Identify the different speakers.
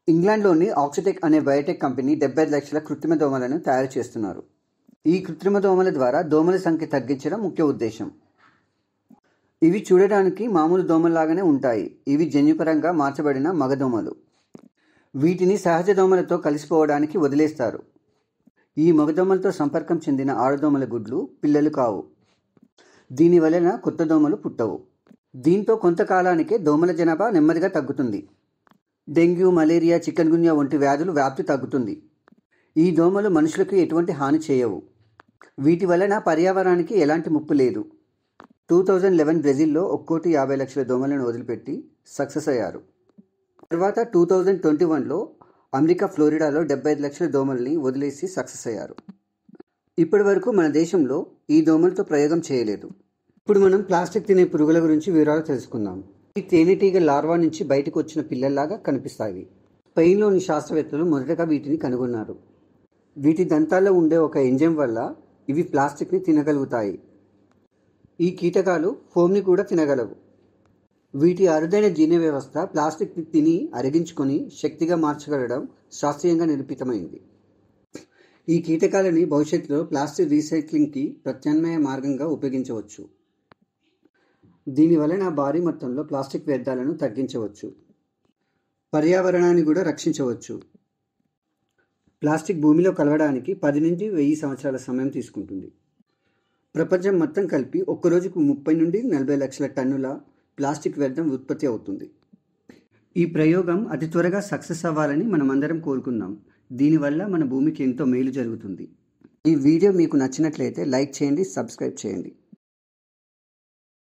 Speaker 1: ఇంగ్లాండ్లోని ఆక్సిటెక్ అనే Biotech company 75 లక్షల కృత్రిమ దోమలను తయారు చేస్తున్నారు. ఈ కృత్రిమ దోమల ద్వారా దోమల సంఖ్య తగ్గించడం ముఖ్య ఉద్దేశం. ఇవి చూడడానికి మామూలు దోమల్లాగానే ఉంటాయి. ఇవి జన్యుపరంగా మార్చబడిన మగ దోమలు. వీటిని సహజ దోమలతో కలిసిపోవడానికి వదిలేస్తారు. ఈ మగదోమలతో సంపర్కం చెందిన ఆడదోమల గుడ్లు పిల్లలు కావు. దీని వలన కొత్త దోమలు పుట్టవు. దీంతో కొంతకాలానికే దోమల జనాభా నెమ్మదిగా తగ్గుతుంది. డెంగ్యూ, మలేరియా, చికెన్ గున్యా వంటి వ్యాధులు వ్యాప్తి తగ్గుతుంది. ఈ దోమలు మనుషులకు ఎటువంటి హాని చేయవు. వీటి వలన పర్యావరణానికి ఎలాంటి ముప్పు లేదు. 2011 బ్రెజిల్లో ఒక్కోటి 50 లక్షల దోమలను వదిలిపెట్టి సక్సెస్ అయ్యారు. తర్వాత 2021లో అమెరికా ఫ్లోరిడాలో 75 లక్షల దోమల్ని వదిలేసి సక్సెస్ అయ్యారు. ఇప్పటి వరకు మన దేశంలో ఈ దోమలతో ప్రయోగం చేయలేదు. ఇప్పుడు మనం ప్లాస్టిక్ తినే పురుగుల గురించి వివరాలు తెలుసుకుందాం. ఈ తేనెటీగ లార్వా నుంచి బయటకు వచ్చిన పిల్లల్లాగా కనిపిస్తాయి. స్పెయిన్లోని శాస్త్రవేత్తలు మొదటగా వీటిని కనుగొన్నారు. వీటి దంతాల్లో ఉండే ఒక ఎంజైమ్ వల్ల ఇవి ప్లాస్టిక్ని తినగలుగుతాయి. ఈ కీటకాలు ఫోమ్ని కూడా తినగలవు. వీటి అరుదైన జీర్ణ వ్యవస్థ ప్లాస్టిక్ని తిని అరిగించుకొని శక్తిగా మార్చగలడం శాస్త్రీయంగా నిరూపితమైంది. ఈ కీటకాలని భవిష్యత్తులో ప్లాస్టిక్ రీసైక్లింగ్కి ప్రత్యామ్నాయ మార్గంగా ఉపయోగించవచ్చు. దీని వలన భారీ మొత్తంలో ప్లాస్టిక్ వ్యర్థాలను తగ్గించవచ్చు. పర్యావరణాన్ని కూడా రక్షించవచ్చు. ప్లాస్టిక్ భూమిలో కలవడానికి 10 నుంచి 1000 సంవత్సరాల సమయం తీసుకుంటుంది. ప్రపంచం మొత్తం కలిపి ఒక్కరోజుకు 30 నుండి 40 లక్షల టన్నుల ప్లాస్టిక్ వ్యర్థం ఉత్పత్తి అవుతుంది. ఈ ప్రయోగం అతి త్వరగా సక్సెస్ అవ్వాలని మనమందరం కోరుకుందాం. దీనివల్ల మన భూమికి ఎంతో మేలు జరుగుతుంది. ఈ వీడియో మీకు నచ్చినట్లయితే లైక్ చేయండి, సబ్స్క్రైబ్ చేయండి.